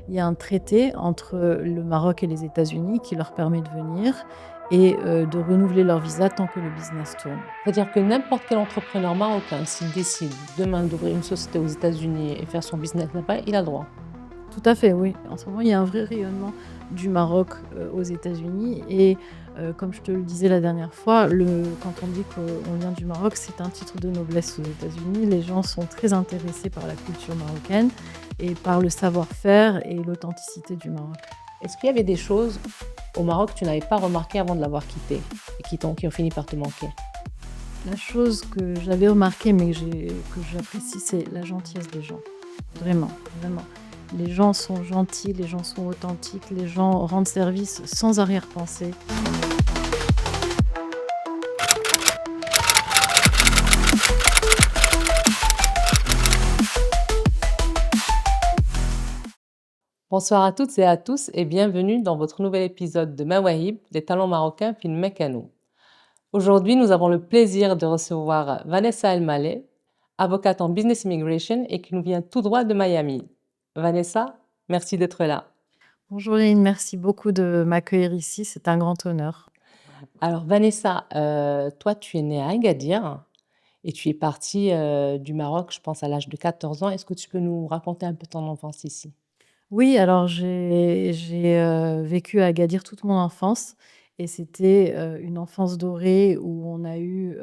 il y a un traité entre le Maroc et les États-Unis qui leur permet de venir et de renouveler leur visa tant que le business tourne. C'est-à-dire que n'importe quel entrepreneur marocain, s'il décide demain d'ouvrir une société aux États-Unis et faire son business là-bas, il a le droit. Tout à fait, oui. En ce moment, il y a un vrai rayonnement du Maroc, aux États-Unis et comme je te le disais la dernière fois, quand on dit qu'on vient du Maroc, c'est un titre de noblesse aux États-Unis. Les gens sont très intéressés par la culture marocaine et par le savoir-faire et l'authenticité du Maroc. Est-ce qu'il y avait des choses au Maroc que tu n'avais pas remarquées avant de l'avoir quitté et qui ont fini par te manquer? La chose que j'avais remarquée, mais que j'apprécie, c'est la gentillesse des gens. Vraiment, vraiment. Les gens sont gentils, les gens sont authentiques, les gens rendent service sans arrière-pensée. Bonsoir à toutes et à tous et bienvenue dans votre nouvel épisode de Mawahib, les talents marocains fil Mekano. Aujourd'hui, nous avons le plaisir de recevoir Vanessa El Maleh, avocate en business immigration et qui nous vient tout droit de Miami. Vanessa, merci d'être là. Bonjour Lynn, merci beaucoup de m'accueillir ici, c'est un grand honneur. Alors Vanessa, toi tu es née à Agadir et tu es partie du Maroc, je pense à l'âge de 14 ans. Est-ce que tu peux nous raconter un peu ton enfance ici? Oui, alors j'ai vécu à Agadir toute mon enfance et c'était, une enfance dorée où on a eu,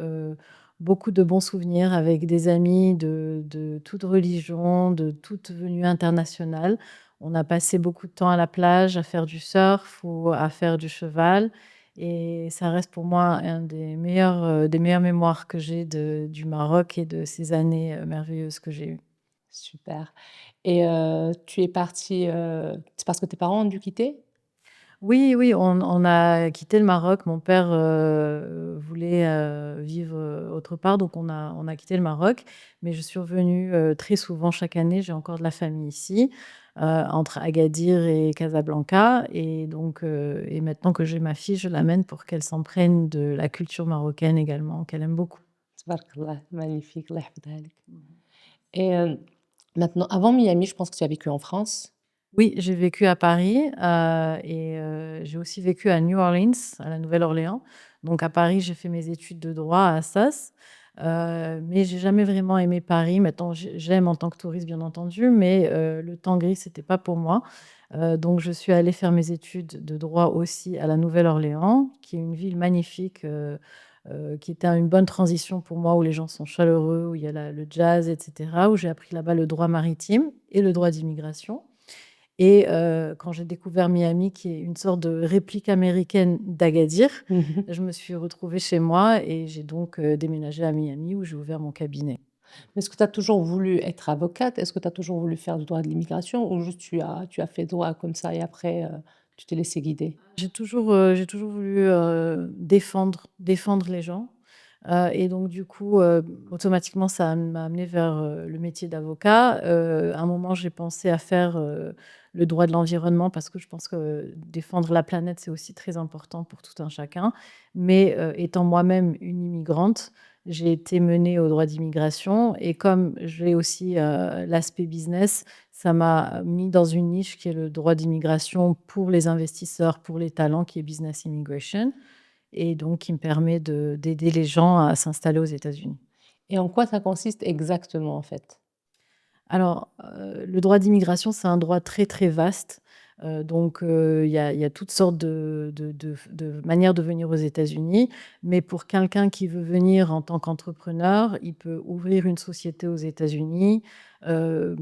beaucoup de bons souvenirs avec des amis de toute religion, de toute venue internationale. On a passé beaucoup de temps à la plage, à faire du surf ou à faire du cheval et ça reste pour moi un des meilleures mémoires que j'ai du Maroc et de ces années, merveilleuses que j'ai eues. Super. Et tu es partie, c'est parce que tes parents ont dû quitter? Oui, oui, on a quitté le Maroc. Mon père, voulait, vivre, autre part, donc on a quitté le Maroc. Mais je suis revenue, très souvent chaque année. J'ai encore de la famille ici, entre Agadir et Casablanca et donc et maintenant que j'ai ma fille, je l'amène pour qu'elle s'imprègne de la culture marocaine également, qu'elle aime beaucoup. Tabarakallah, magnifique, Allah yahfadha lek. Mmh. Et maintenant avant Miami, je pense que tu as vécu en France? Oui, j'ai vécu à Paris, et j'ai aussi vécu à New Orleans, à la Nouvelle-Orléans. Donc à Paris, j'ai fait mes études de droit à Assas, mais j'ai jamais vraiment aimé Paris. Maintenant, j'aime en tant que touriste, bien entendu, mais le temps gris, c'était pas pour moi. Donc je suis allée faire mes études de droit aussi à la Nouvelle-Orléans, qui est une ville magnifique, qui était une bonne transition pour moi, où les gens sont chaleureux, où il y a le jazz et cetera, où j'ai appris là-bas le droit maritime et le droit d'immigration. Et quand j'ai découvert Miami, qui est une sorte de réplique américaine d'Agadir, je me suis retrouvée chez moi et j'ai donc déménagé à Miami où j'ai ouvert mon cabinet. Est-ce que tu as toujours voulu être avocate? Est-ce que tu as toujours voulu faire du droit de l'immigration ou juste tu as fait droit comme ça et après, tu t'es laissé guider? J'ai toujours voulu, défendre les gens, et donc du coup, automatiquement, ça m'a amenée vers, le métier d'avocat. À un moment, j'ai pensé à faire, le droit de l'environnement parce que je pense que défendre la planète, c'est aussi très important pour tout un chacun. Mais, étant moi-même une immigrante, j'ai été menée au droit d'immigration et comme j'ai aussi, l'aspect business, ça m'a mis dans une niche qui est le droit d'immigration pour les investisseurs, pour les talents, qui est Business Immigration et donc qui me permet d'aider les gens à s'installer aux États-Unis. Et en quoi ça consiste exactement, en fait? Alors, le droit d'immigration, c'est un droit très, très vaste, donc il y a toutes sortes de manières de venir aux États-Unis, mais pour quelqu'un qui veut venir en tant qu'entrepreneur, il peut ouvrir une société aux États-Unis,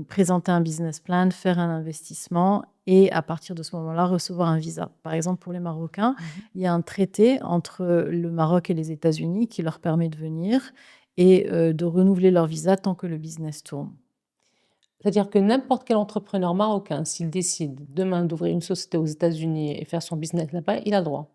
présenter un business plan, faire un investissement et à partir de ce moment-là, recevoir un visa. Par exemple, pour les Marocains, Mmh. il y a un traité entre le Maroc et les États-Unis qui leur permet de venir et de renouveler leur visa tant que le business tourne. C'est-à-dire que n'importe quel entrepreneur marocain, s'il décide demain d'ouvrir une société aux États-Unis et faire son business là-bas, il a le droit.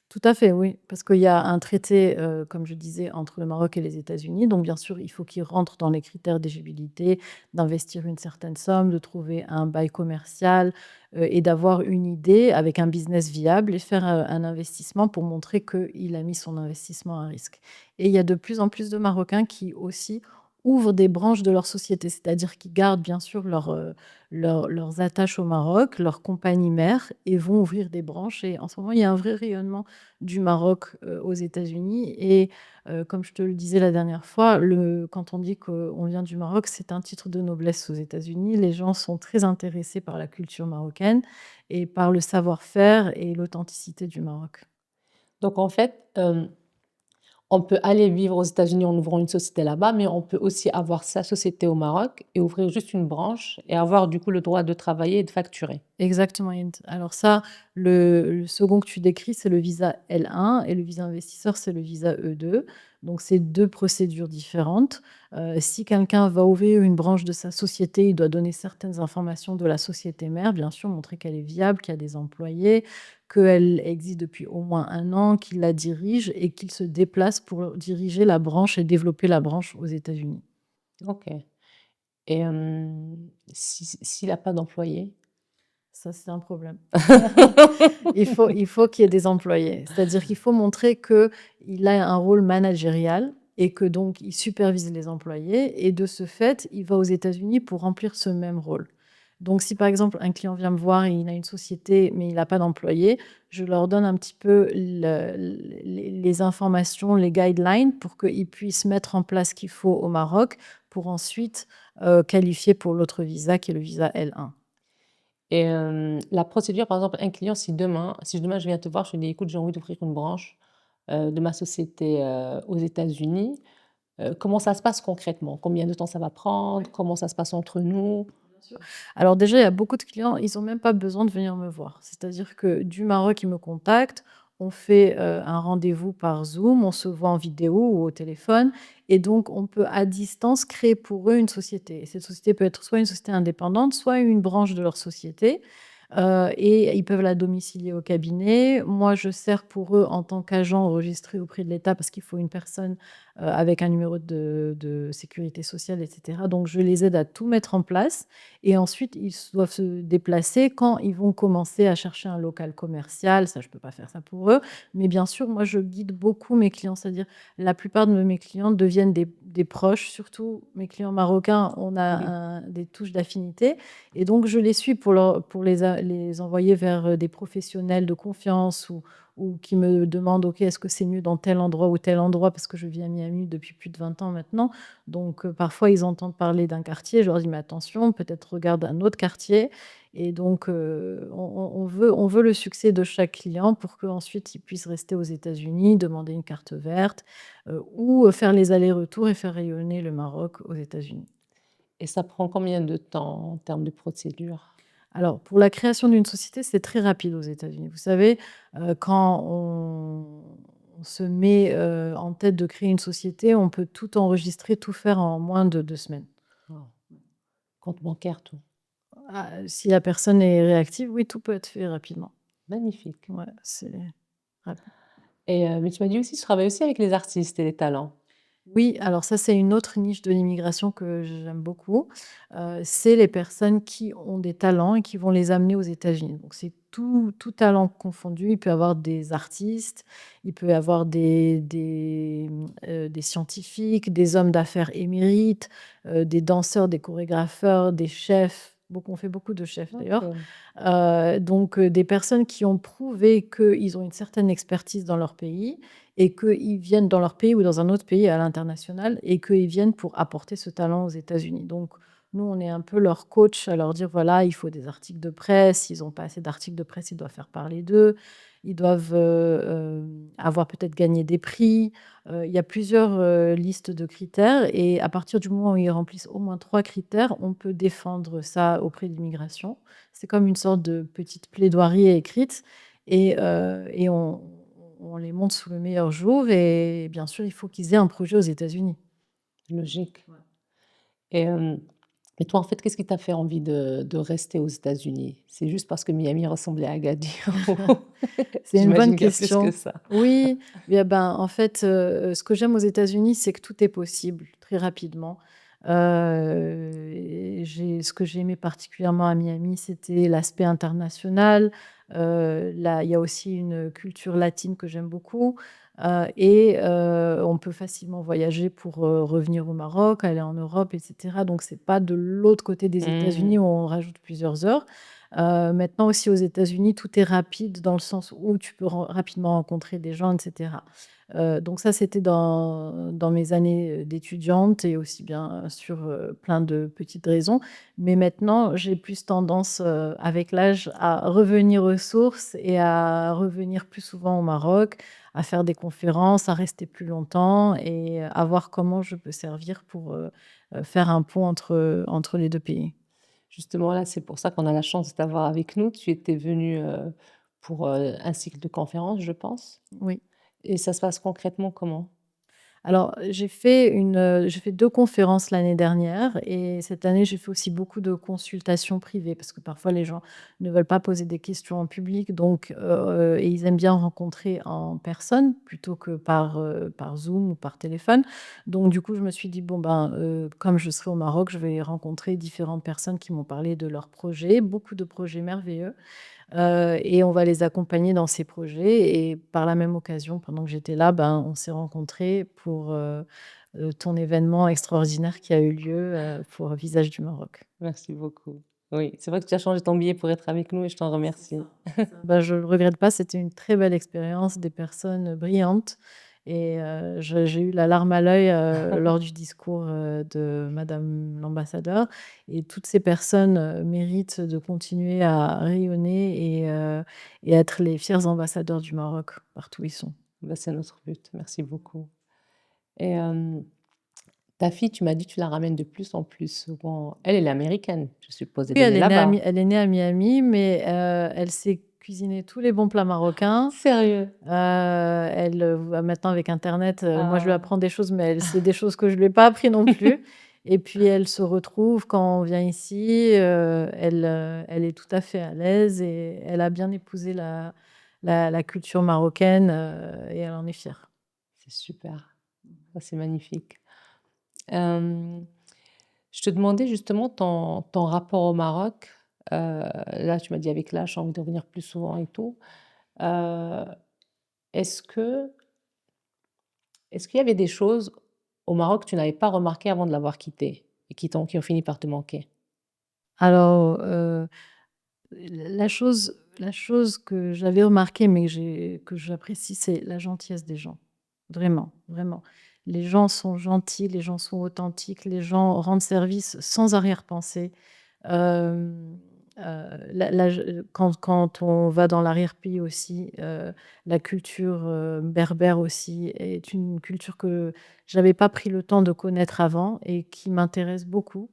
Tout à fait, oui, parce qu'il y a un traité, comme je disais, entre le Maroc et les États-Unis. Donc bien sûr, il faut qu'ils rentrent dans les critères d'éligibilité, d'investir une certaine somme, de trouver un bail commercial, et d'avoir une idée avec un business viable et faire, un investissement pour montrer qu'il a mis son investissement à risque. Et il y a de plus en plus de Marocains qui aussi ouvrent des branches de leur société. C'est-à-dire qu'ils gardent bien sûr leurs attaches au Maroc, leur compagnie mère et vont ouvrir des branches et en ce moment, il y a un vrai rayonnement du Maroc, aux États-Unis et comme je te le disais la dernière fois, quand on dit qu'on vient du Maroc, c'est un titre de noblesse aux États-Unis. Les gens sont très intéressés par la culture marocaine et par le savoir-faire et l'authenticité du Maroc. Donc en fait, on peut aller vivre aux États-Unis en ouvrant une société là-bas, mais on peut aussi avoir sa société au Maroc et ouvrir juste une branche et avoir du coup le droit de travailler et de facturer. Exactement, Inde. Alors ça, le second que tu décris, c'est le visa L1 et le visa investisseur, c'est le visa E2. Donc c'est 2 procédures différentes. Si quelqu'un va ouvrir une branche de sa société, il doit donner certaines informations de la société mère, bien sûr, montrer qu'elle est viable, qu'il y a des employés, qu'elle existe depuis au moins 1 an, qu'il la dirige et qu'il se déplace pour diriger la branche et développer la branche aux États-Unis. OK. Et s'il a pas d'employés? Ça, c'est un problème. Il faut qu'il y ait des employés. C'est-à-dire qu'il faut montrer qu'il a un rôle managérial et que donc il supervise les employés et de ce fait, il va aux États-Unis pour remplir ce même rôle. Donc si par exemple un client vient me voir et il a une société mais il n'a pas d'employés, je leur donne un petit peu les informations, les guidelines pour qu'ils puissent mettre en place ce qu'il faut au Maroc pour ensuite, qualifier pour l'autre visa qui est le visa L1. Et la procédure, par exemple, un client, si demain je viens te voir, je te dis: «Écoute, j'ai envie d'ouvrir une branche, de ma société, aux États-Unis», comment ça se passe concrètement? Combien de temps ça va prendre? Comment ça se passe entre nous? Bien sûr. Alors déjà, il y a beaucoup de clients, ils ont même pas besoin de venir me voir. C'est-à-dire que du Maroc, ils me contactent, on fait, un rendez-vous par Zoom, on se voit en vidéo ou au téléphone et donc on peut à distance créer pour eux une société. Et cette société peut être soit une société indépendante, soit une branche de leur société, et ils peuvent la domicilier au cabinet. Moi, je sers pour eux en tant qu'agent enregistré auprès de l'État parce qu'il faut une personne, avec un numéro de sécurité sociale et cetera. Donc je les aide à tout mettre en place et ensuite ils doivent se déplacer quand ils vont commencer à chercher un local commercial. Ça, je ne peux pas faire ça pour eux. Mais bien sûr, moi, je guide beaucoup mes clients. C'est-à-dire la plupart de mes clients deviennent des proches, surtout mes clients marocains, on a Oui. des touches d'affinité et donc je les suis pour les envoyer vers, des professionnels de confiance ou qui me demandent: «OK, est-ce que c'est mieux dans tel endroit ou tel endroit?» parce que je vis à Miami depuis plus de 20 ans maintenant. Donc parfois ils entendent parler d'un quartier, je leur dis: «Mais attention, peut-être regarde un autre quartier» et donc on veut le succès de chaque client pour qu'ensuite ils puissent rester aux États-Unis, demander une carte verte, ou faire les allers-retours et faire rayonner le Maroc aux États-Unis. Et ça prend combien de temps en termes de procédure? Alors, pour la création d'une société, c'est très rapide aux États-Unis. Vous savez, quand on se met, en tête de créer une société, on peut tout enregistrer, tout faire en moins de 2 semaines. Waouh! Compte bancaire, tout. Ah, si la personne est réactive, oui, tout peut être fait rapidement. Magnifique. Ouais, c'est rapide. Et mais tu m'as dit aussi, tu travailles aussi avec les artistes et les talents. Oui, alors ça, c'est une autre niche de l'immigration que j'aime beaucoup. C'est les personnes qui ont des talents et qui vont les amener aux États-Unis. Donc c'est tout talent confondu. Il peut y avoir des artistes, il peut y avoir des scientifiques, des hommes d'affaires émérites, des danseurs, des chorégrapheurs, des chefs. On fait beaucoup de chefs d'ailleurs. OK. Donc des personnes qui ont prouvé qu'ils ont une certaine expertise dans leur pays et qu'ils viennent dans leur pays ou dans un autre pays à l'international et qu'ils viennent pour apporter ce talent aux États-Unis. Donc nous, on est un peu leur coach à leur dire: «Voilà, il faut des articles de presse. S'ils ont pas assez d'articles de presse, ils doivent faire parler d'eux. Ils doivent, avoir peut-être gagné des prix». Il y a plusieurs, listes de critères et à partir du moment où ils remplissent au moins 3 critères, on peut défendre ça auprès de l'immigration. C'est comme une sorte de petite plaidoirie écrite et on les monte sous le meilleur jour et bien sûr, il faut qu'ils aient un projet aux États-Unis. Logique. Ouais. Et et toi, en fait, qu'est-ce qui t'a fait envie de rester aux États-Unis? C'est juste parce que Miami ressemblait à Agadir ou C'est une bonne j'imagine qu'il y a plus que question. ça? Oui, bien, ben, en fait, ce que j'aime aux États-Unis, c'est que tout est possible très rapidement. Et ce que j'ai aimé particulièrement à Miami, c'était l'aspect international. Là, il y a aussi une culture latine que j'aime beaucoup. On peut facilement voyager pour, revenir au Maroc, aller en Europe et cetera. Donc c'est pas de l'autre côté des Mmh. États-Unis où on rajoute plusieurs heures. Maintenant aussi aux États-Unis, tout est rapide dans le sens où tu peux rapidement rencontrer des gens et cetera. Donc ça, c'était dans mes années, d'étudiante et aussi bien sûr, plein de petites raisons. Mais maintenant, j'ai plus tendance, avec l'âge, à revenir aux sources et à revenir plus souvent au Maroc, à faire des conférences, à rester plus longtemps et à voir comment je peux servir pour, faire un pont entre les 2 pays. Justement, là, c'est pour ça qu'on a la chance de t'avoir avec nous. Tu étais venue, pour, un cycle de conférences, je pense? Oui. Et ça se passe concrètement comment? Alors, j'ai fait 2 conférences l'année dernière et cette année, j'ai fait aussi beaucoup de consultations privées parce que parfois les gens ne veulent pas poser des questions en public donc et ils aiment bien rencontrer en personne plutôt que par Zoom ou par téléphone. Donc du coup, je me suis dit: «Bon ben, comme je serai au Maroc, je vais rencontrer différentes personnes qui m'ont parlé de leurs projets», beaucoup de projets merveilleux. Et on va les accompagner dans ces projets et par la même occasion, pendant que j'étais là, ben, on s'est rencontrés pour, ton événement extraordinaire qui a eu lieu, pour Visage du Maroc. Merci beaucoup. Oui, c'est vrai que tu as changé ton billet pour être avec nous et je t'en C'est remercie. ça, c'est ça. Bah, je ne le regrette pas, c'était une très belle expérience, des personnes brillantes et je j'ai eu la larme à l'œil, lors du discours, de madame l'ambassadeur et toutes ces personnes, méritent de continuer à rayonner et être les fiers ambassadeurs du Maroc partout où ils sont. Bah, c'est notre but. Merci beaucoup. Et ta fille, tu m'as dit, tu la ramènes de plus en plus souvent. Elle, elle est américaine, je suppose, elle Oui, est née là-bas? elle est née à Miami, mais elle sait cuisiner tous les bons plats marocains. Sérieux? Elle, maintenant avec internet, moi je lui Ah! apprends des choses, mais elle sait des choses que je lui ai pas appris non plus et puis elle se retrouve quand on vient ici, elle est tout à fait à l'aise et elle a bien épousé la culture marocaine, et elle en est fière. C'est super, ça, c'est magnifique. Hem, je te demandais justement ton rapport au Maroc. Là, tu m'as dit avec l'âge, j'ai envie de revenir plus souvent et tout. Heu, est-ce que est-ce qu'il y avait des choses au Maroc que tu n'avais pas remarquées avant de l'avoir quitté et qui ont fini par te manquer? Alors, la chose que j'avais remarquée, mais que j'apprécie, c'est la gentillesse des gens. Vraiment, vraiment. Les gens sont gentils, les gens sont authentiques, les gens rendent service sans arrière-pensée. Hem, la je quand on va dans l'arrière-pays aussi, la culture, berbère aussi est une culture que j'avais pas pris le temps de connaître avant et qui m'intéresse beaucoup,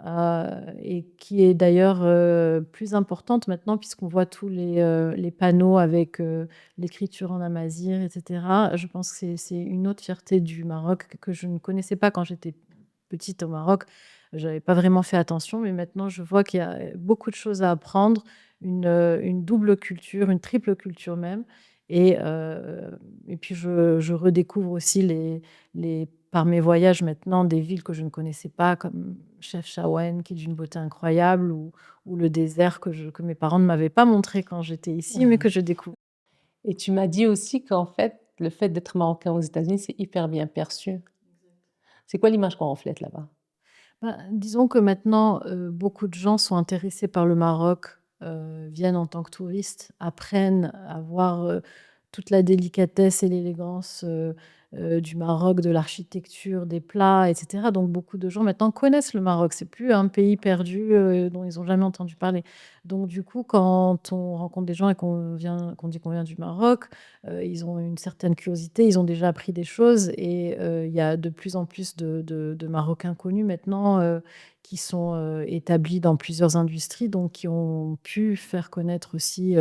et qui est d'ailleurs, plus importante maintenant puisqu'on voit tous les panneaux avec, l'écriture en amazigh et cetera. Je pense que c'est une autre fierté du Maroc que je ne connaissais pas quand j'étais petite au Maroc. J'avais pas vraiment fait attention, mais maintenant je vois qu'il y a beaucoup de choses à apprendre, une double culture, une triple culture même et puis je redécouvre aussi les par mes voyages maintenant, des villes que je ne connaissais pas comme Chefchaouen qui est d'une beauté incroyable ou le désert que mes parents ne m'avaient pas montré quand j'étais ici, mais que je découvre. Et tu m'as dit aussi qu'en fait, le fait d'être marocain aux États-Unis, c'est hyper bien perçu. C'est quoi l'image qu'on reflète là-bas? Bah, disons que maintenant, beaucoup de gens sont intéressés par le Maroc, viennent en tant que touristes, apprennent à voir, toute la délicatesse et l'élégance, du Maroc, de l'architecture, des plats et cetera. Donc beaucoup de gens maintenant connaissent le Maroc. C'est plus un pays perdu, dont ils ont jamais entendu parler. Donc du coup, quand on rencontre des gens et qu'on dit qu'on vient du Maroc, ils ont une certaine curiosité, ils ont déjà appris des choses et il y a de plus en plus de Marocains connus maintenant, qui sont, établis dans plusieurs industries, donc qui ont pu faire connaître aussi,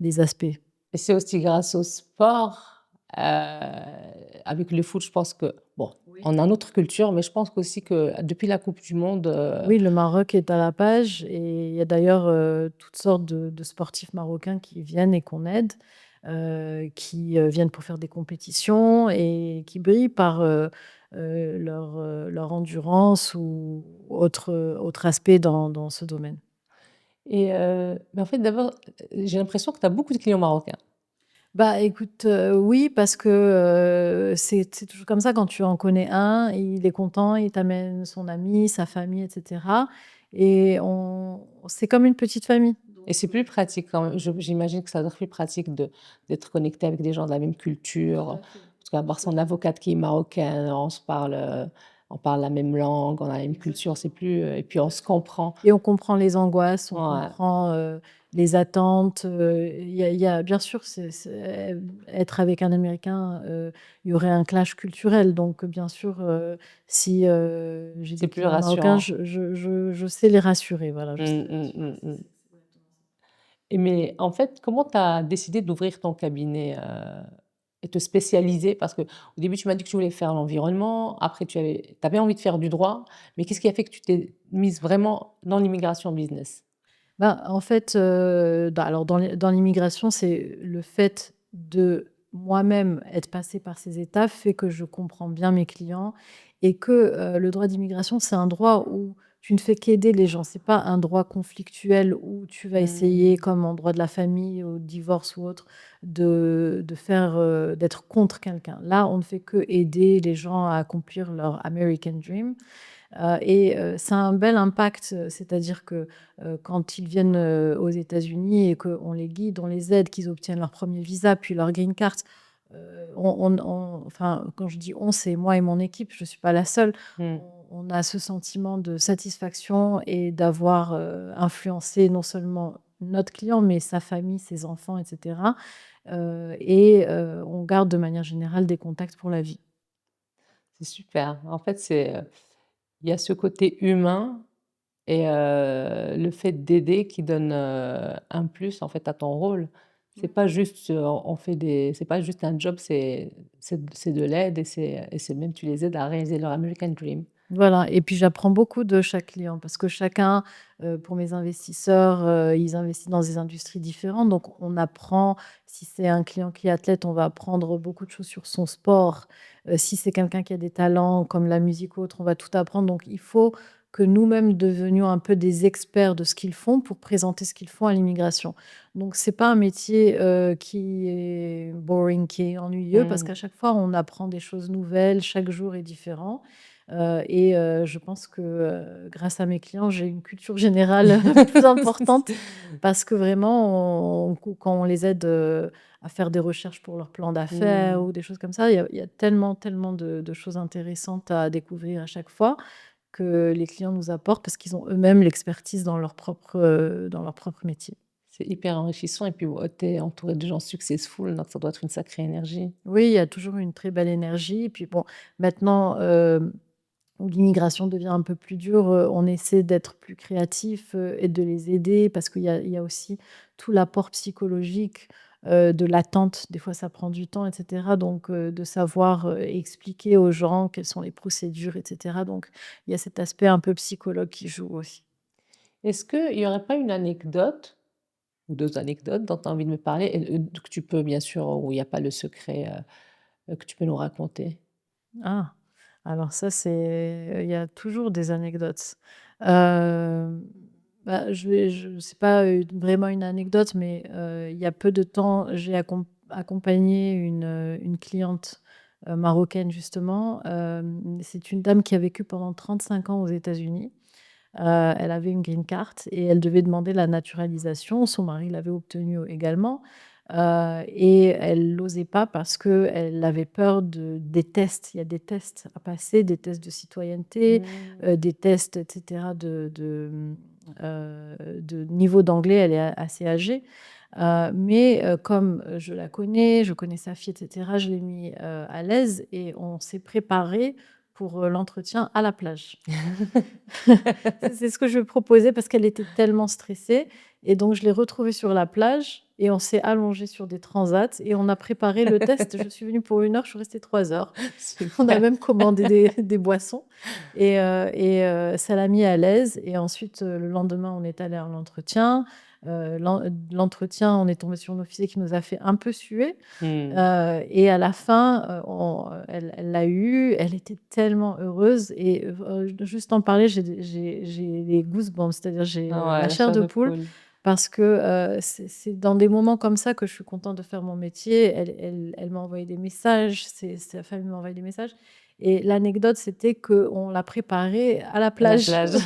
des aspects. Et c'est aussi grâce au sport, avec le foot, je pense que bon, Oui. on a notre culture, mais je pense qu'aussi que depuis la coupe du monde, Oui, le Maroc est à la page et il y a d'ailleurs, toutes sortes de sportifs marocains qui viennent et qu'on aide, qui, viennent pour faire des compétitions et qui brillent par, leur endurance ou autre aspect dans ce domaine. et mais en fait, d'abord, j'ai l'impression que tu as beaucoup de clients marocains. Bah, écoute, oui, parce que, c'est toujours comme ça quand tu en connais un, il est content, il t'amène son ami, sa famille et cetera et on c'est comme une petite famille. Et Donc c'est plus pratique quand même. J'imagine que ça doit être plus pratique d'être connecté avec des gens de la même tout culture, à fait, parce qu'avoir tout à son fait. avocate qui est marocaine, on parle la même langue, on a la même culture, c'est Exactement, plus, et puis on se exactement comprend. et on comprend les angoisses, on Ouais, comprend, les attentes, il y a bien sûr, être avec un Américain, il y aurait un clash culturel donc bien sûr, si, j'ai c'est des plus clients marocains, rassurant. je sais les rassurer, voilà, je sais Mmh, les mmh, rassurer, mmh, mmh. c'est exactement ça. Et mais en fait, comment tu as décidé d'ouvrir ton cabinet, et te spécialiser? Parce qu'au début, tu m'as dit que tu voulais faire l'environnement, après tu avais envie de faire du droit, mais qu'est-ce qui a fait que tu t'es mise vraiment dans l'immigration business? Ben, en fait, alors dans l'immigration, c'est le fait de moi-même être passée par ces étapes fait que je comprends bien mes clients et que, le droit d'immigration, c'est un droit où tu ne fais qu'aider les gens. C'est pas un droit conflictuel où tu vas essayer, Mmh. comme en droit de la famille, au divorce ou autre, de faire, d'être contre quelqu'un. Là, on ne fait que aider les gens à accomplir leur American dream. Ça a un bel impact, c'est-à-dire que, quand ils viennent, aux États-Unis et qu'on les guide, on les aide, qu'ils obtiennent leur premier visa, puis leur green card, enfin, quand je dis «on», c'est moi et mon équipe, je ne suis pas la seule. Mmh. On a ce sentiment de satisfaction et d'avoir, influencé non seulement notre client, mais sa famille, ses enfants et cetera, on garde de manière générale des contacts pour la vie. C'est super. En fait, il y a ce côté humain et le fait d'aider qui donne, un plus, en fait, à ton rôle. C'est pas juste, on fait des c'est pas juste un job, c'est de l'aide et c'est même tu les aides à réaliser leur American dream. Voilà et puis j'apprends beaucoup de chaque client parce que chacun, pour mes investisseurs, ils investissent dans des industries différentes donc on apprend. Si c'est un client qui est athlète, on va apprendre beaucoup de choses sur son sport. Si c'est quelqu'un qui a des talents comme la musique ou autre, on va tout apprendre donc il faut que nous-mêmes devenions un peu des experts de ce qu'ils font pour présenter ce qu'ils font à l'immigration. Donc c'est pas un métier, qui est boring, qui est ennuyeux parce Mmh. qu'à chaque fois on apprend des choses nouvelles, chaque jour est différent. Je pense que, grâce à mes clients, j'ai une culture générale plus importante parce que vraiment quand on les aide, à faire des recherches pour leur plan d'affaires Mmh. ou des choses comme ça, il y a tellement, tellement de choses intéressantes à découvrir à chaque fois que les clients nous apportent parce qu'ils ont eux-mêmes l'expertise dans leur propre métier. C'est hyper enrichissant et puis, tu es entouré de gens successful, donc ça doit être une sacrée énergie. Oui, il y a toujours une très belle énergie et puis bon, maintenant, où l'immigration devient un peu plus dure, on essaie d'être plus créatif, et de les aider parce qu'il y a aussi tout l'apport psychologique, de l'attente. Des fois, ça prend du temps et cetera, donc de savoir, expliquer aux gens quelles sont les procédures et cetera, donc il y a cet aspect un peu psychologue qui joue aussi. Est-ce qu'il y aurait pas une anecdote ou 2 anecdotes dont tu as envie de me parler et que tu peux bien sûr, où il y a pas le secret, que tu peux nous raconter? Ah! Alors ça, il y a toujours des anecdotes. Hem, je c'est pas, vraiment une anecdote, mais il y a peu de temps, j'ai accompagné une cliente, marocaine justement. C'est une dame qui a vécu pendant 35 ans aux États-Unis. Elle avait une green card et elle devait demander la naturalisation. Son mari l'avait obtenue également, et elle n'osait pas parce qu'elle avait peur des tests. Il y a des tests à passer, des tests de citoyenneté, Mmh. des tests et cetera de niveau d'anglais. Elle est assez âgée, mais comme, je la connais, je connais sa fille et cetera, je l'ai mis, à l'aise et on s'est préparé pour, l'entretien à la plage. C'est ce que je proposais parce qu'elle était tellement stressée et donc je l'ai retrouvée sur la plage et on s'est allongé sur des transats et on a préparé le test. Je suis venue pour 1 heure, je suis restée 3 heures. On a Super. même commandé des boissons ça l'a mis à l'aise et ensuite, le lendemain, on est allé à l'entretien. L'entretien, on est tombé sur un officier qui nous a fait un peu suer. Mmh. Et à la fin, elle l'a eu, elle était tellement heureuse juste en parler, j'ai les goosebumps, c'est-à-dire j'ai, Ah ouais, la la chair chair de de poule poule. parce que, c'est dans des moments comme ça que je suis contente de faire mon métier. Elle m'a envoyé des messages, sa famille m'a envoyé des messages et l'anecdote, c'était qu'on l'a préparée à la À la plage. plage.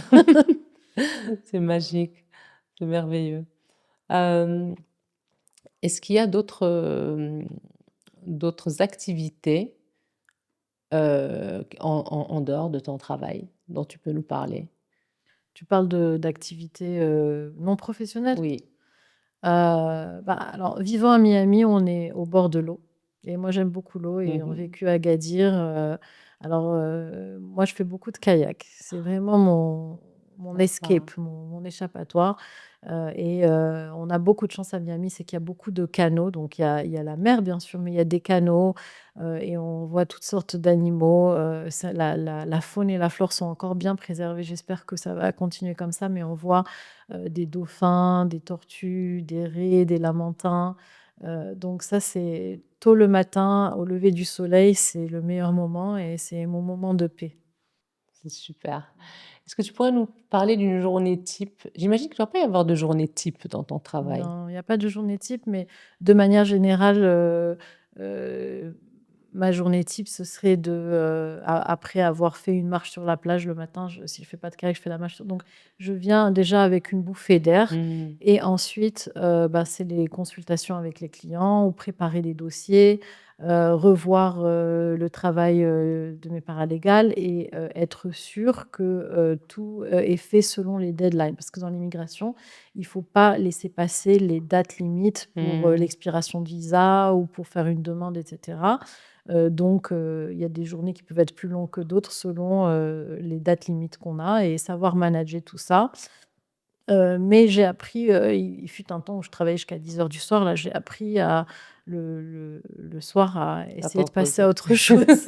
C'est magique, c'est merveilleux. Hem, est-ce qu'il y a d'autres activités, en dehors de ton travail dont tu peux nous parler? Tu parles d'activités, non professionnelles? Oui. Bah, alors vivant à Miami, on est au bord de l'eau et moi j'aime beaucoup l'eau et Mmh ayant mh. vécu à Agadir, moi je fais beaucoup de kayak. C'est vraiment mon Sympa. escape, mon échappatoire, on a beaucoup de chance à Miami, c'est qu'il y a beaucoup de canaux, donc il y a la mer bien sûr, mais il y a des canaux, et on voit toutes sortes d'animaux, c'est la faune et la flore sont encore bien préservées. J'espère que ça va continuer comme ça, mais on voit des dauphins, des tortues, des raies, des lamantins. Donc ça, c'est tôt le matin, au lever du soleil, c'est le meilleur moment et c'est mon moment de paix. C'est super. Est-ce que tu pourrais nous parler d'une journée type? J'imagine qu'il ne doit pas y avoir de journée type dans ton travail? Non, il y a pas de journée type, mais de manière générale, heu, ma journée type, ce serait après avoir fait une marche sur la plage le matin, si je fais pas de kayak, je fais la marche donc je viens déjà avec une bouffée d'air Mmh. et ensuite, bah, c'est les consultations avec les clients ou préparer des dossiers, revoir, le travail, de mes paralégales et être sûr que, tout, est fait selon les deadlines. Parce que dans l'immigration, il faut pas laisser passer les dates limites pour, Mmh. l'expiration de visa ou pour faire une demande et cetera. Il y a des journées qui peuvent être plus longues que d'autres selon, les dates limites qu'on a et savoir manager tout ça. Mais j'ai appris, il fut un temps où je travaillais jusqu'à 10 heures du soir. Là, j'ai appris à le soir à À te essayer de passer à reposer. autre chose.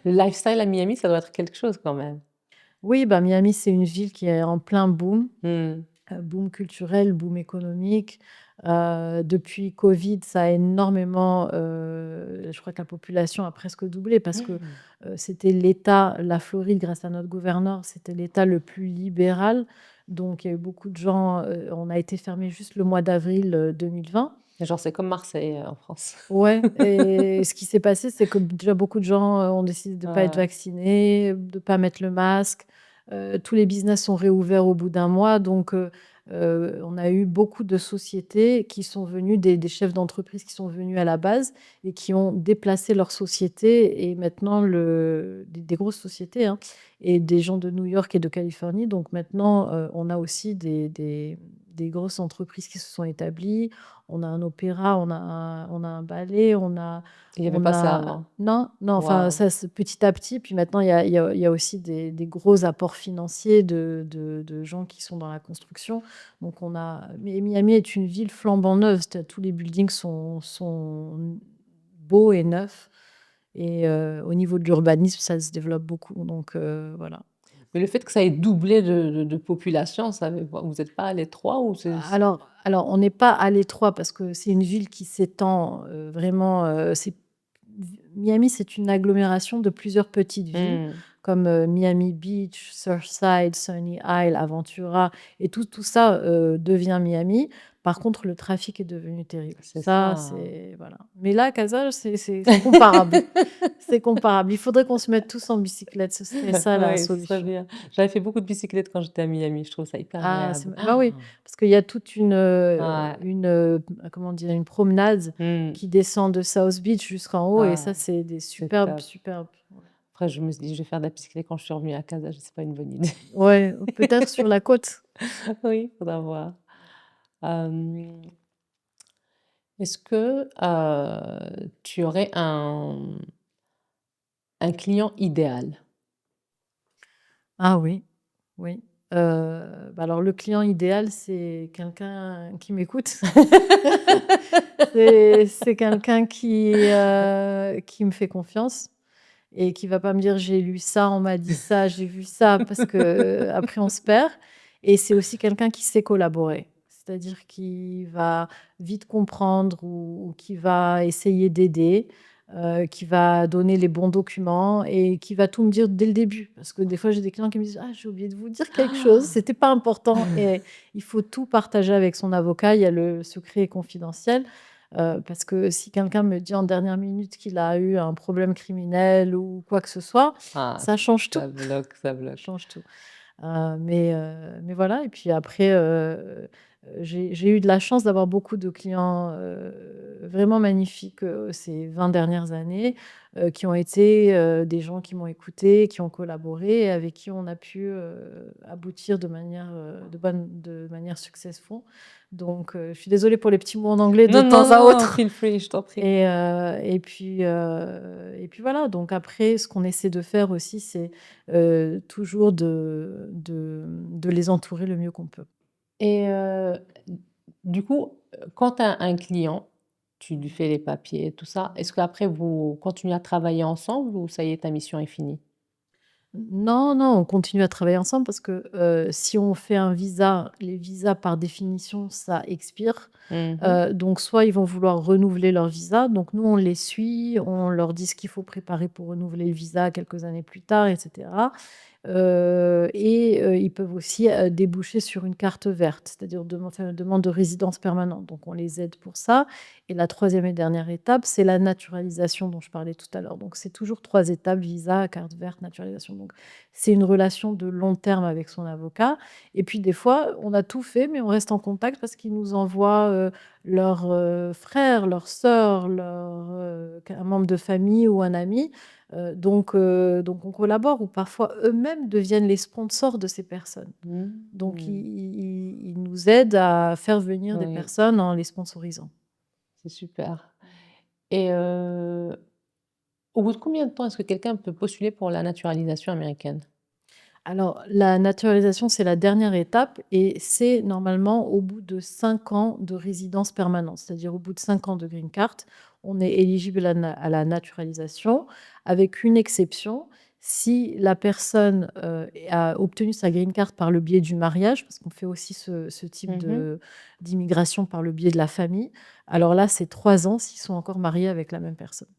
Le lifestyle à Miami, ça doit être quelque chose quand même? Oui, bah, Miami, c'est une ville qui est en plein boom. Mmh. Boom culturel, boom économique. Depuis covid, ça a énormément, je crois que la population a presque doublé parce que, Mmh. c'était l'État la Floride, grâce à notre gouverneur, c'était l'État le plus libéral. Donc il y a eu beaucoup de gens, on a été fermé juste le mois d'avril, 2020. Genre, c'est comme Marseille, en France. Ouais et ce qui s'est passé, c'est que déjà beaucoup de gens, ont décidé de ne pas être Ouais. vaccinés, de ne pas mettre le masque. Tous les business sont réouverts au bout d'un mois donc on a eu beaucoup de sociétés qui sont venues, des chefs d'entreprise qui sont venus à la base et qui ont déplacé leur société et maintenant des grosses sociétés, hein et des gens de New York et de Californie donc maintenant, on a aussi des grosses entreprises qui se sont établies. On a un opéra, on a un ballet, Il y avait on pas ça a avant? non, non, enfin Waouh! ça c'est petit à petit, puis maintenant il y a aussi des gros apports financiers de gens qui sont dans la construction. Donc mais Miami est une ville flambant neuve, c'est tous les buildings sont beaux et neufs et au niveau de l'urbanisme, ça se développe beaucoup donc voilà. Mais le fait que ça ait doublé de population, ça veut vous êtes pas à l'étroit ou c'est Alors on n'est pas à l'étroit parce que c'est une ville qui s'étend, vraiment, Miami, c'est une agglomération de plusieurs petites villes mmh, comme, Miami Beach, Surfside, Sunny Isle, Aventura et tout ça, devient Miami. Par contre, le trafic est devenu terrible. c'est Ça, ça. c'est voilà. Mais là, Casa, c'est comparable. C'est comparable. Il faudrait qu'on se mette tous en bicyclette, ce serait ça la Oui, ce serait solution. bien. J'avais fait beaucoup de bicyclette quand j'étais à Miami, je trouve ça hyper Ah, c'est agréable. bah, oui, parce qu'il y a toute Ouais. comment dire? Une promenade Mmh. qui descend de South Beach jusqu'en haut et ça, Ah, c'est des c'est superbes, top. superbes ouais. Après je me suis dit: «Je vais faire de la bicyclette quand je suis revenue à Casa», c'est pas une bonne idée. Ouais, peut-être sur la côte. Oui, faudra voir. Hem, est-ce que, tu aurais un client idéal? Ah oui, oui. Bah, alors le client idéal, c'est quelqu'un qui m'écoute. C'est quelqu'un qui me fait confiance et qui va pas me dire: «J'ai lu ça, on m'a dit ça, j'ai vu ça», parce qu'après on se perd et c'est aussi quelqu'un qui sait collaborer. C'est-à-dire qui va vite comprendre ou qui va essayer d'aider. qui va donner les bons documents et qui va tout me dire dès le début. Parce que des fois, j'ai des clients qui me disent: «Ah, j'ai oublié de vous dire quelque chose, c'était pas important» et il faut tout partager avec son avocat. Il y a le secret confidentiel, parce que si quelqu'un me dit en dernière minute qu'il a eu un problème criminel ou quoi que ce soit, Ah, ça change tout. ça bloque, ça Ça bloque. change tout. Mais voilà et puis après, j'ai eu de la chance d'avoir beaucoup de clients, vraiment magnifiques, ces 20 dernières années, qui ont été, des gens qui m'ont écoutée, qui ont collaboré et avec qui on a pu, aboutir de manière successful. Donc je suis désolée pour les petits mots en anglais de Non, non, temps à non, autre. feel free, je t'en prie. Et puis voilà, donc après ce qu'on essaie de faire aussi, c'est, toujours de les entourer le mieux qu'on peut. Et du coup, quand tu as un client, tu lui fais les papiers, tout ça, est-ce qu'après vous continuez à travailler ensemble ou ça y est, ta mission est finie? Non, non, on continue à travailler ensemble parce que, si on fait un visa, les visas par définition, ça expire. Mmh. Donc soit ils vont vouloir renouveler leur visa, donc nous on les suit, on leur dit ce qu'il faut préparer pour renouveler le visa quelques années plus tard et cetera. Ils peuvent aussi, déboucher sur une carte verte, c'est-à-dire faire une demande de résidence permanente, donc on les aide pour ça et la troisième et dernière étape, c'est la naturalisation dont je parlais tout à l'heure. Donc c'est toujours 3 étapes: visa, carte verte, naturalisation. Donc c'est une relation de long terme avec son avocat et puis des fois, on a tout fait, mais on reste en contact parce qu'ils nous envoient, leur, frère, leur sœur, un membre de famille ou un ami. Donc on collabore ou parfois eux-mêmes deviennent les sponsors de ces personnes. Donc Mmh. ils nous aident à faire venir des Oui, personnes en les sponsorisant. c'est super. Et au bout de combien de temps est-ce que quelqu'un peut postuler pour la naturalisation américaine? Alors la naturalisation, c'est la dernière étape et c'est normalement au bout de 5 ans de résidence permanente. C'est-à-dire au bout de 5 ans de green card, on est éligible à la naturalisation avec une exception. Si la personne, a obtenu sa green card par le biais du mariage, parce qu'on fait aussi ce type Mmh. d'immigration par le biais de la famille, alors là, c'est 3 ans s'ils sont encore mariés avec la même personne.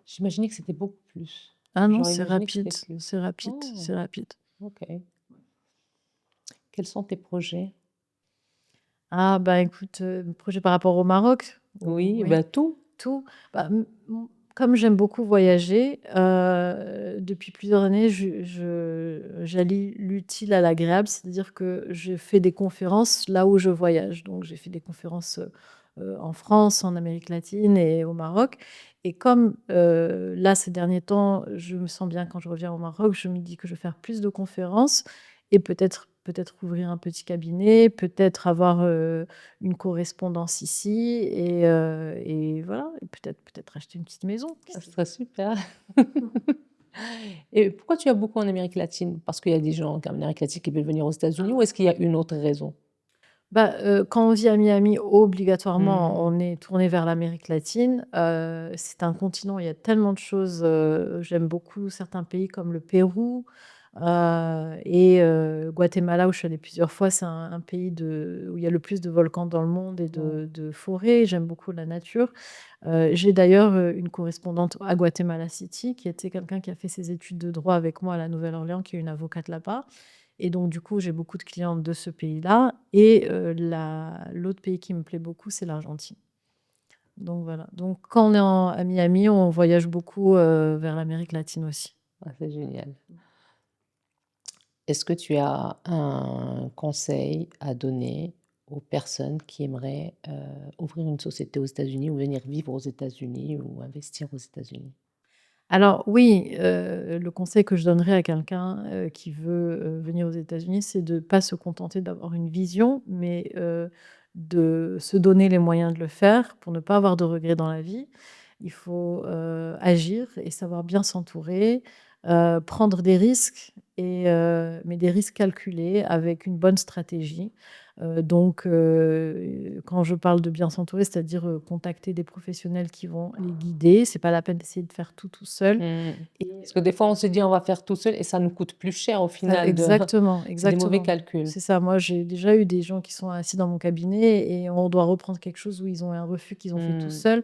J'imaginais que c'était beaucoup plus. Ah non, J'aurais c'est imaginé que rapide, c'était plus. c'est rapide, Oh, c'est rapide. OK. Quels sont tes projets? Ah bah, écoute, projet par rapport au Maroc? Oui, Oui, bah, tout. tout. Bah, comme j'aime beaucoup voyager, depuis plusieurs années, j'allie l'utile à l'agréable, c'est-à-dire que je fais des conférences là où je voyage. Donc j'ai fait des conférences, en France, en Amérique latine et au Maroc et comme, là, ces derniers temps, je me sens bien quand je reviens au Maroc, je me dis que je vais faire plus de conférences et peut-être ouvrir un petit cabinet, peut-être avoir, une correspondance ici et voilà et peut-être acheter une petite maison, qui Ça sait? serait super. Et pourquoi tu vas beaucoup en Amérique latine? Parce qu'il y a des gens en Amérique latine qui veulent venir aux États-Unis ou est-ce qu'il y a une autre raison? Bah, quand on vit à Miami, obligatoirement, Mmh. on est tourné vers l'Amérique latine. C'est un continent, il y a tellement de choses, j'aime beaucoup certains pays comme le Pérou, Guatemala où je suis allée plusieurs fois. C'est un pays où il y a le plus de volcans dans le monde et Ouais. de forêts. J'aime beaucoup la nature. J'ai d'ailleurs, une correspondante à Guatemala City qui était quelqu'un qui a fait ses études de droit avec moi à la Nouvelle-Orléans, qui est une avocate là-bas et donc du coup, j'ai beaucoup de clientes de ce pays-là et l'autre pays qui me plaît beaucoup, c'est l'Argentine. Donc voilà. Donc quand on est à Miami, on voyage beaucoup, vers l'Amérique latine aussi. Ah, c'est génial. Est-ce que tu as un conseil à donner aux personnes qui aimeraient, ouvrir une société aux États-Unis ou venir vivre aux États-Unis ou investir aux États-Unis? Alors oui, le conseil que je donnerais à quelqu'un, qui veut, venir aux États-Unis, c'est de ne pas se contenter d'avoir une vision, mais, de se donner les moyens de le faire pour ne pas avoir de regrets dans la vie. Il faut, agir et savoir bien s'entourer, prendre des risques mais des risques calculés avec une bonne stratégie. Quand je parle de bien s'entourer, c'est-à-dire, contacter des professionnels qui vont les guider. C'est pas la peine d'essayer de faire tout seul Mmh. et Parce que des fois, on se dit: «On va faire tout seul» et ça nous coûte plus cher au ça final de exactement, c'est des mauvais exactement. calculs. C'est ça. Moi, j'ai déjà eu des gens qui sont assis dans mon cabinet et on doit reprendre quelque chose où ils ont un refus qu'ils ont fait tout Mmh. seuls.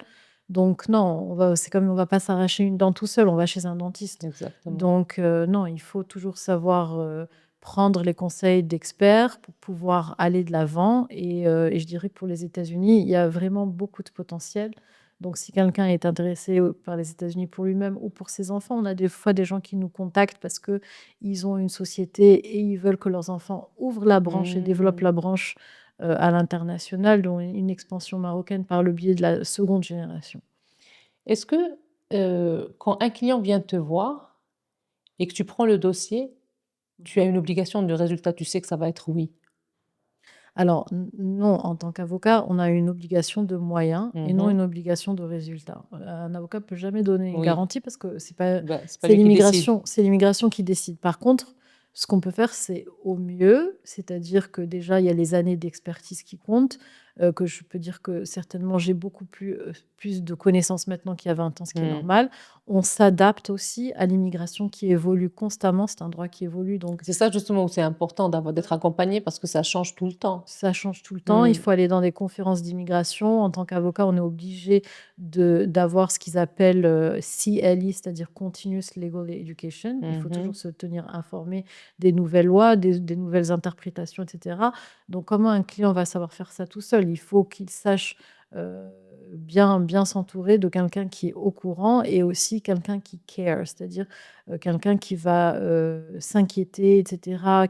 Donc non, c'est comme on va pas s'arracher une dent tout seul, on va chez un dentiste. Exactement. Donc non, il faut toujours savoir, prendre les conseils d'experts pour pouvoir aller de l'avant et je dirais que pour les États-Unis, il y a vraiment beaucoup de potentiel. Donc si quelqu'un est intéressé, par les États-Unis pour lui-même ou pour ses enfants, on a des fois des gens qui nous contactent parce qu'ils ont une société et ils veulent que leurs enfants ouvrent la branche et développent Mmh. la branche, à l'international, dont une expansion marocaine par le biais de la seconde génération. Est-ce que, quand un client vient te voir et que tu prends le dossier, tu as une obligation de résultat? Tu sais que ça va être oui? Alors non, en tant qu'avocat, on a une obligation de moyens et non Mmh. une obligation de résultat. Un avocat peut jamais donner une Oui, garantie parce que c'est pas bah, c'est pas lui qui décide. c'est l'immigration qui décide. Par contre, ce qu'on peut faire, c'est au mieux, c'est-à-dire que déjà, il y a les années d'expertise qui comptent, que je peux dire que certainement j'ai beaucoup plus de connaissances maintenant qu'il y a 20 ans, ce qui est Mmh. normal. On s'adapte aussi à l'immigration qui évolue constamment, c'est un droit qui évolue, donc C'est ça justement où c'est important d'être accompagné parce que ça change tout le temps. ça change tout le temps. Il Mmh. faut aller dans des conférences d'immigration. En tant qu'avocat, on est obligé d'avoir ce qu'ils appellent, CLE, c'est-à-dire Continuous Legal Education. Il faut Mmh. toujours se tenir informé des nouvelles lois, des nouvelles interprétations et cetera. Donc comment un client va savoir faire ça tout seul? Il faut qu'il sache, heu, bien s'entourer de quelqu'un qui est au courant et aussi quelqu'un qui care, c'est-à-dire, quelqu'un qui va, s'inquiéter et cetera,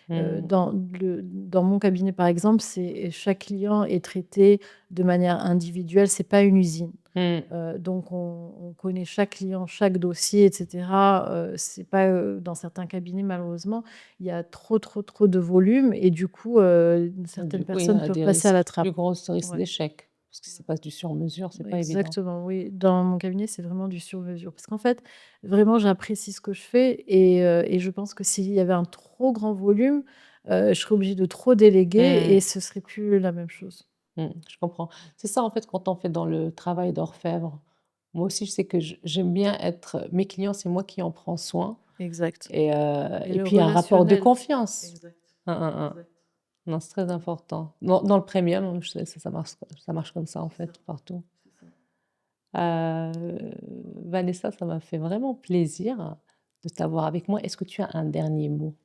Mmh. dans mon cabinet, par exemple, chaque client est traité de manière individuelle, c'est pas une usine. Mmh. Donc on connaît chaque client, chaque dossier et cetera. C'est pas, dans certains cabinets, malheureusement, il y a trop de volume et du coup, Du certaines coup, il y personnes a peuvent des passer à la risques, plus trappe. gros risques Ouais. d'échec parce que c'est pas du sur-mesure, c'est pas évident. Exactement, oui. Dans mon cabinet, c'est vraiment du sur-mesure parce qu'en fait, vraiment, j'apprécie ce que je fais et je pense que s'il y avait un trop grand volume, je serais obligée de trop déléguer et Mmh. ce serait plus la même chose. Je comprends. C'est ça, en fait, quand on fait dans le travail d'orfèvre. Moi aussi, je sais que j'aime bien être mes clients, c'est moi qui en prends soin Exact et et le puis un rapport de relationnel. confiance. Exact, Hein, hein, hein. exact. Non, c'est très important. Dans le premium, je sais ça marche comme ça, en C'est ça, fait, partout. c'est ça. Vanessa, ça m'a fait vraiment plaisir de t'avoir avec moi. Est-ce que tu as un dernier mot?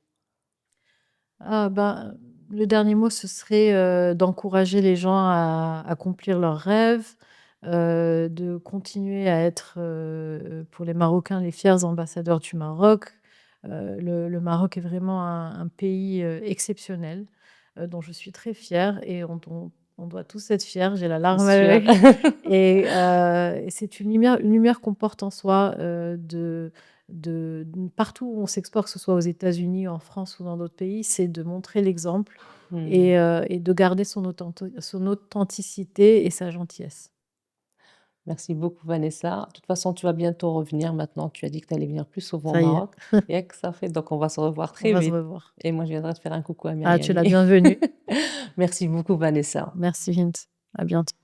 Ah bah, le dernier mot, ce serait, d'encourager les gens à accomplir leurs rêves, de continuer à être, pour les Marocains, les fiers ambassadeurs du Maroc. Le Maroc est vraiment un pays, exceptionnel, dont je suis très fière et dont on doit tous être fiers. J'ai la C'est larme à sûr. l'œil et c'est une lumière qu'on porte en soi, partout où on s'exporte, que ce soit aux États-Unis, en France ou dans d'autres pays, c'est de montrer l'exemple Mmh. et de garder son authenticité et sa gentillesse. Merci beaucoup, Vanessa. De toute façon, tu vas bientôt revenir maintenant. Tu as dit que tu allais venir plus souvent au Ça y est, Maroc. Et que ça fait, donc on va se revoir on très va se vite. revoir. Et moi, je viendrai te faire un coucou à Ah, tu es la Miami. bienvenue. Merci beaucoup, Vanessa. Merci Hint. À bientôt.